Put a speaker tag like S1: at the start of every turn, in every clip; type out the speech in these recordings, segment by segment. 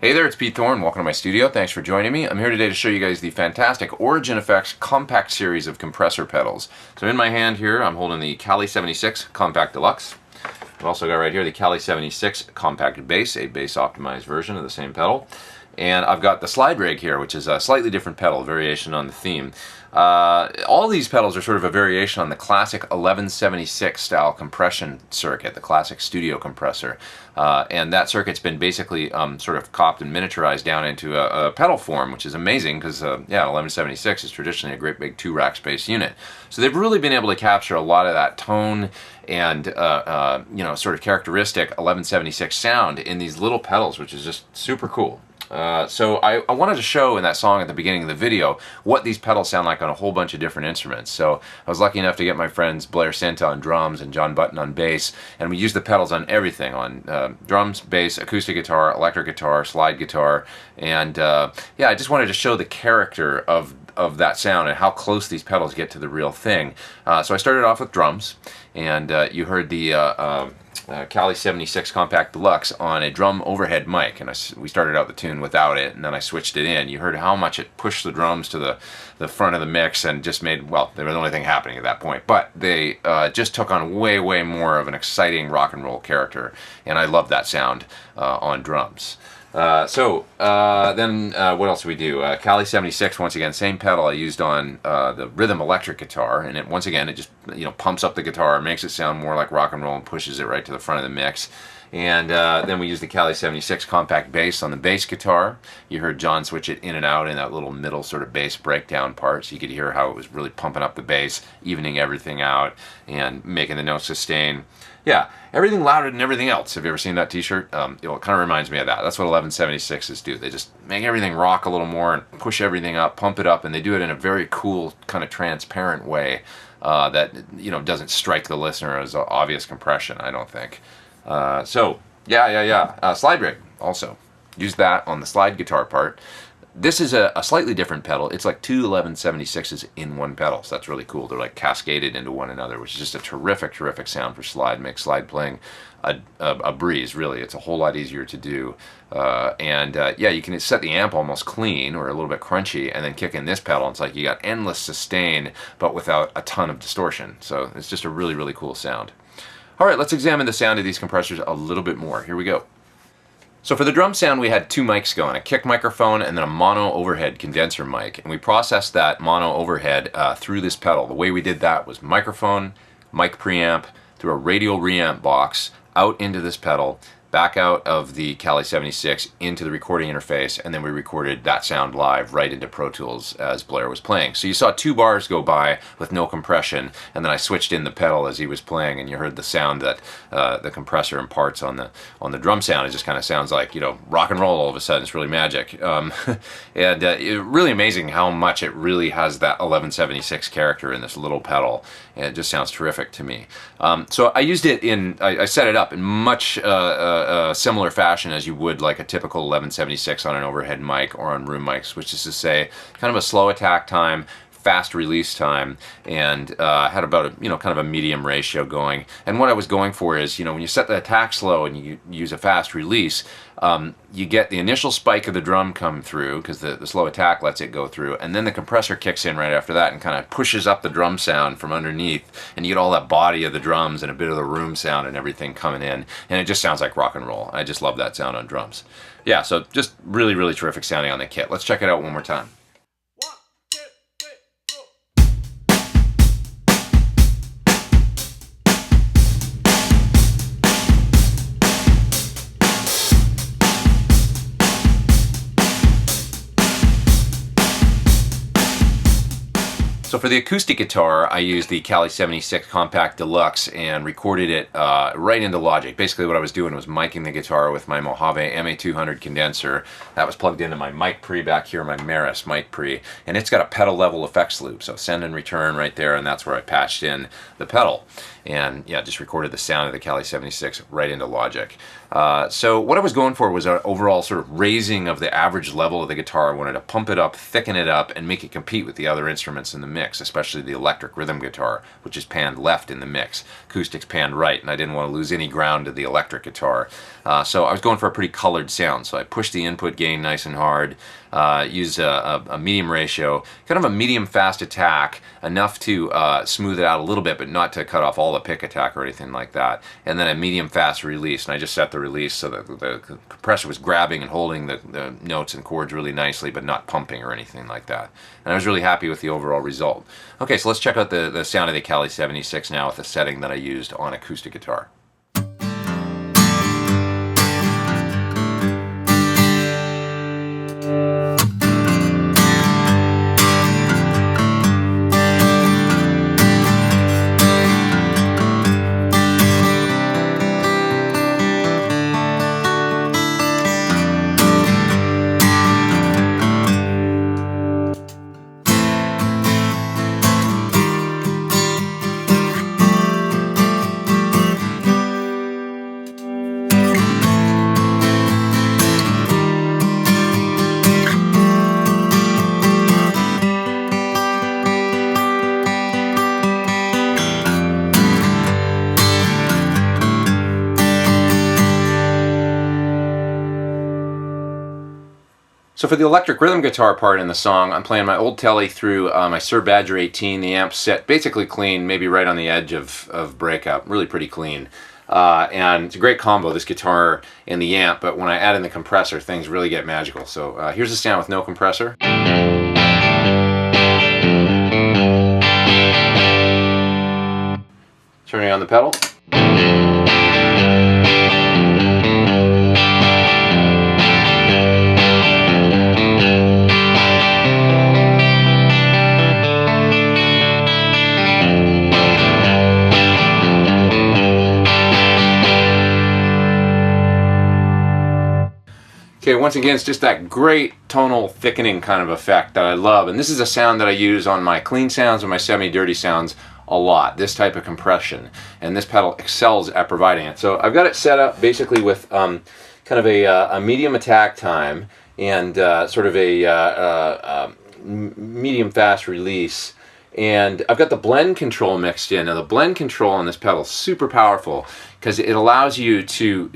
S1: Hey there, it's Pete Thorn. Welcome to my studio. Thanks for joining me. I'm here today to show you guys the fantastic Origin Effects Compact series of compressor pedals. So in my hand here, I'm holding the Cali 76 Compact Deluxe. I've also got right here the Cali 76 Compact Bass, a bass optimized version of the same pedal. And I've got the Sliderig here, which is a slightly different pedal, variation on the theme. All these pedals are sort of a variation on the classic 1176 style compression circuit, the classic studio compressor. And that circuit's been basically sort of copped and miniaturized down into a pedal form, which is amazing because, yeah, 1176 is traditionally a great big 2-rack space unit. So they've really been able to capture a lot of that tone and, you know, sort of characteristic 1176 sound in these little pedals, which is just super cool. So I wanted to show in that song at the beginning of the video what these pedals sound like on a whole bunch of different instruments. So I was lucky enough to get my friends Blair Cinta on drums and John Button on bass, and we used the pedals on everything, on drums, bass, acoustic guitar, electric guitar, slide guitar, and yeah, I just wanted to show the character of that sound and how close these pedals get to the real thing. So I started off with drums, and you heard the Cali 76 Compact Deluxe on a drum overhead mic, and we started out the tune without it, and then I switched it in. You heard how much it pushed the drums to the front of the mix and just made, well, they were the only thing happening at that point, but they just took on way more of an exciting rock and roll character, and I love that sound on drums. Then what else do we do? Cali 76, once again, same pedal I used on the rhythm electric guitar, and once again it just, you know, pumps up the guitar, makes it sound more like rock and roll, and pushes it right to the front of the mix. And then we used the Cali 76 Compact Bass on the bass guitar. You heard John switch it in and out in that little middle sort of bass breakdown part, so you could hear how it was really pumping up the bass, evening everything out, and making the notes sustain. Yeah, everything louder than everything else. Have you ever seen that t-shirt? It kind of reminds me of that. That's what 1176s do. They just make everything rock a little more and push everything up, pump it up, and they do it in a very cool, kind of transparent way that, you know, doesn't strike the listener as obvious compression, I don't think. Sliderig also. Use that on the slide guitar part. This is a slightly different pedal. It's like two 1176s in one pedal, so that's really cool. They're like cascaded into one another, which is just a terrific sound for slide. Makes slide playing a breeze, really. It's a whole lot easier to do. Yeah, you can set the amp almost clean or a little bit crunchy and then kick in this pedal. It's like you got endless sustain, but without a ton of distortion. So it's just a really cool sound. All right, let's examine the sound of these compressors a little bit more. Here we go. So for the drum sound, we had two mics going, a kick microphone and then a mono overhead condenser mic. And we processed that mono overhead through this pedal. The way we did that was microphone, mic preamp, through a radial reamp box, out into this pedal, back out of the Cali 76 into the recording interface, and then we recorded that sound live right into Pro Tools as Blair was playing. So you saw 2 bars go by with no compression, and then I switched in the pedal as he was playing, and you heard the sound that the compressor imparts on the drum sound. It just kind of sounds like, you know, rock and roll all of a sudden. It's really magic. Really amazing how much it really has that 1176 character in this little pedal, and it just sounds terrific to me. So I used it I set it up in much similar fashion as you would like a typical 1176 on an overhead mic or on room mics, which is to say kind of a slow attack time, fast release time, and had about a, you know, kind of a medium ratio going. And what I was going for is, you know, when you set the attack slow and you use a fast release, you get the initial spike of the drum come through because the slow attack lets it go through, and then the compressor kicks in right after that and kind of pushes up the drum sound from underneath, and you get all that body of the drums and a bit of the room sound and everything coming in, and it just sounds like rock and roll. I just love that sound on drums. Yeah, so just really terrific sounding on the kit. Let's check it out one more time. So for the acoustic guitar, I used the Cali 76 Compact Deluxe and recorded it right into Logic. Basically what I was doing was miking the guitar with my Mojave MA200 condenser. That was plugged into my mic pre back here, my Maris mic pre, and it's got a pedal level effects loop, so send and return right there, and that's where I patched in the pedal. And yeah, just recorded the sound of the Cali 76 right into Logic. So what I was going for was an overall sort of raising of the average level of the guitar. I wanted to pump it up, thicken it up, and make it compete with the other instruments in the mix, especially the electric rhythm guitar, which is panned left in the mix. Acoustic's panned right, and I didn't want to lose any ground to the electric guitar. So I was going for a pretty colored sound, so I pushed the input gain nice and hard, used a medium ratio, kind of a medium fast attack, enough to smooth it out a little bit, but not to cut off all the pick attack or anything like that, and then a medium fast release, and I just set the release so that the compressor was grabbing and holding the notes and chords really nicely, but not pumping or anything like that. And I was really happy with the overall result. Okay, so let's check out the sound of the Cali 76 now with the setting that I used on acoustic guitar. So for the electric rhythm guitar part in the song, I'm playing my old Telly through my Sir Badger 18. The amp's set basically clean, maybe right on the edge of breakup, really pretty clean. And it's a great combo, this guitar and the amp, but when I add in the compressor, things really get magical. So here's the sound with no compressor. Turning on the pedal. Okay, once again, it's just that great tonal thickening kind of effect that I love. And this is a sound that I use on my clean sounds and my semi-dirty sounds a lot, this type of compression. And this pedal excels at providing it. So I've got it set up basically with kind of a medium attack time and sort of a medium fast release. And I've got the blend control mixed in. Now the blend control on this pedal is super powerful because it allows you to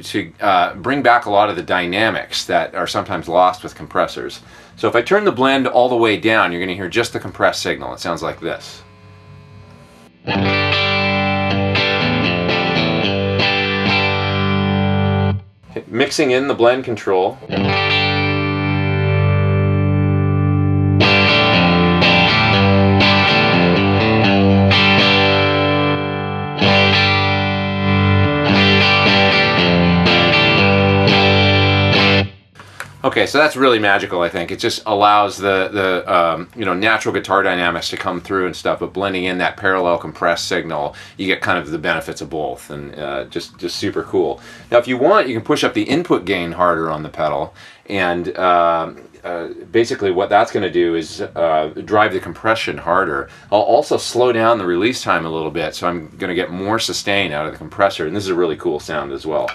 S1: bring back a lot of the dynamics that are sometimes lost with compressors. So if I turn the blend all the way down, you're going to hear just the compressed signal. It sounds like this. Okay, mixing in the blend control. Okay, so that's really magical, I think. It just allows the natural guitar dynamics to come through and stuff, but blending in that parallel compressed signal, you get kind of the benefits of both, and just super cool. Now, if you want, you can push up the input gain harder on the pedal, and basically what that's going to do is drive the compression harder. I'll also slow down the release time a little bit, so I'm going to get more sustain out of the compressor, and this is a really cool sound as well.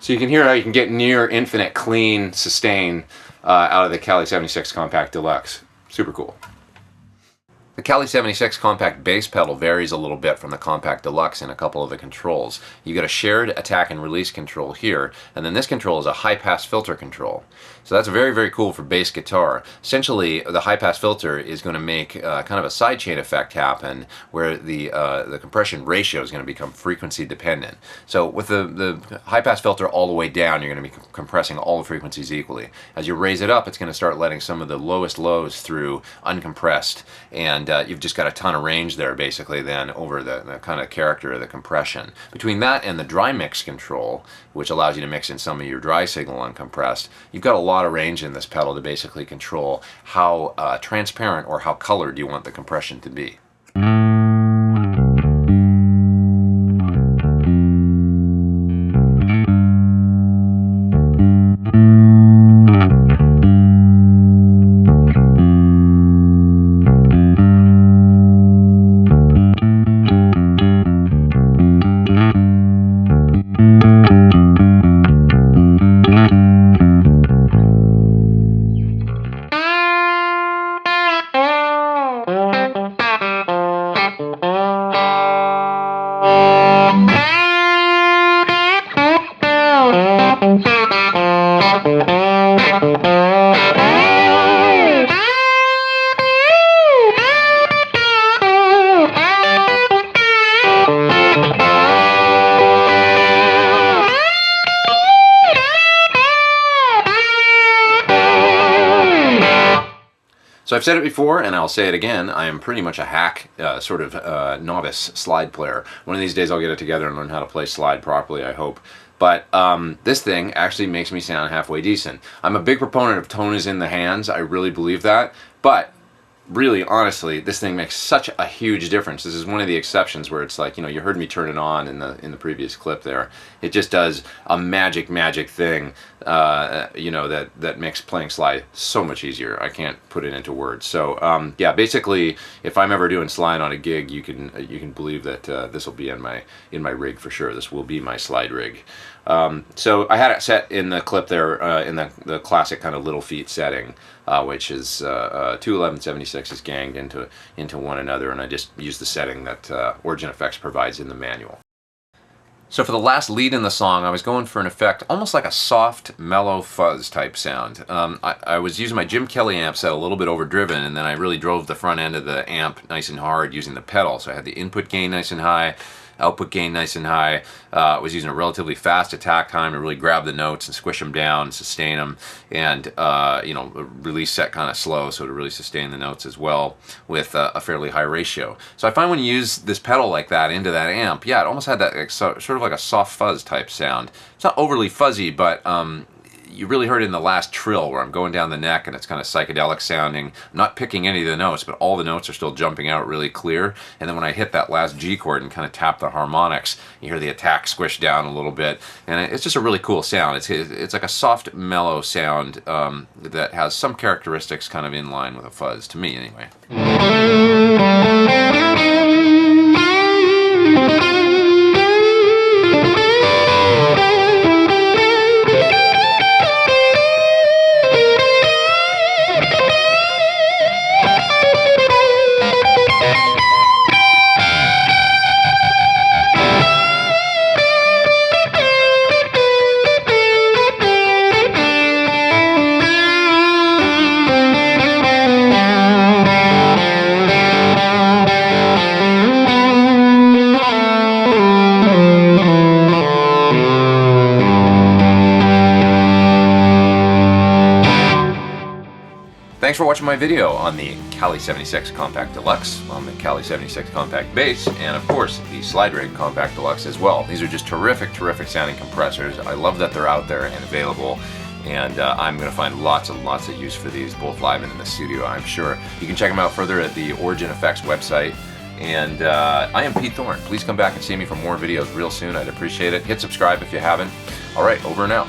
S1: So you can hear how you can get near infinite clean sustain out of the Cali 76 Compact Deluxe. Super cool. The Cali 76 Compact bass pedal varies a little bit from the Compact Deluxe in a couple of the controls. You get a shared attack and release control here, and then this control is a high-pass filter control. So that's very, very cool for bass guitar. Essentially, the high-pass filter is going to make kind of a sidechain effect happen where the compression ratio is going to become frequency dependent. So with the high-pass filter all the way down, you're going to be compressing all the frequencies equally. As you raise it up, it's going to start letting some of the lowest lows through uncompressed, and and you've just got a ton of range there basically then over the kind of character of the compression. Between that and the dry mix control, which allows you to mix in some of your dry signal uncompressed, you've got a lot of range in this pedal to basically control how transparent or how colored you want the compression to be. So I've said it before, and I'll say it again, I am pretty much a hack, novice slide player. One of these days I'll get it together and learn how to play slide properly, I hope. But this thing actually makes me sound halfway decent. I'm a big proponent of tone is in the hands, I really believe that. But really, honestly, this thing makes such a huge difference. This is one of the exceptions where it's like, you know, you heard me turn it on in the previous clip there. It just does a magic thing, you know, that makes playing slide so much easier. I can't put it into words. So yeah, basically, if I'm ever doing slide on a gig, you can believe that this will be in my rig for sure. This will be my slide rig. So I had it set in the clip there in the classic kind of little feet setting, which is 21176 is ganged into one another, and I just used the setting that Origin Effects provides in the manual. So for the last lead in the song, I was going for an effect almost like a soft, mellow fuzz type sound. I was using my Jim Kelly amp set a little bit overdriven, and then I really drove the front end of the amp nice and hard using the pedal. So I had the input gain nice and high, output gain nice and high. I was using a relatively fast attack time to really grab the notes and squish them down, sustain them, and you know, release set kind of slow, so to really sustain the notes as well with a fairly high ratio. So I find when you use this pedal like that into that amp, yeah, it almost had that sort of like a soft fuzz type sound. It's not overly fuzzy, but you really heard it in the last trill where I'm going down the neck and it's kind of psychedelic sounding. I'm not picking any of the notes, but all the notes are still jumping out really clear. And then when I hit that last G chord and kind of tap the harmonics, you hear the attack squish down a little bit. And it's just a really cool sound. It's like a soft, mellow sound that has some characteristics kind of in line with a fuzz, to me anyway. Thanks for watching my video on the Cali 76 Compact Deluxe, on the Cali 76 Compact Bass, and of course the Sliderig Compact Deluxe as well. These are just terrific sounding compressors. I love that they're out there and available, and I'm going to find lots and lots of use for these, both live and in the studio, I'm sure. You can check them out further at the Origin Effects website. And I am Pete Thorn. Please come back and see me for more videos real soon. I'd appreciate it. Hit subscribe if you haven't. All right, over and out.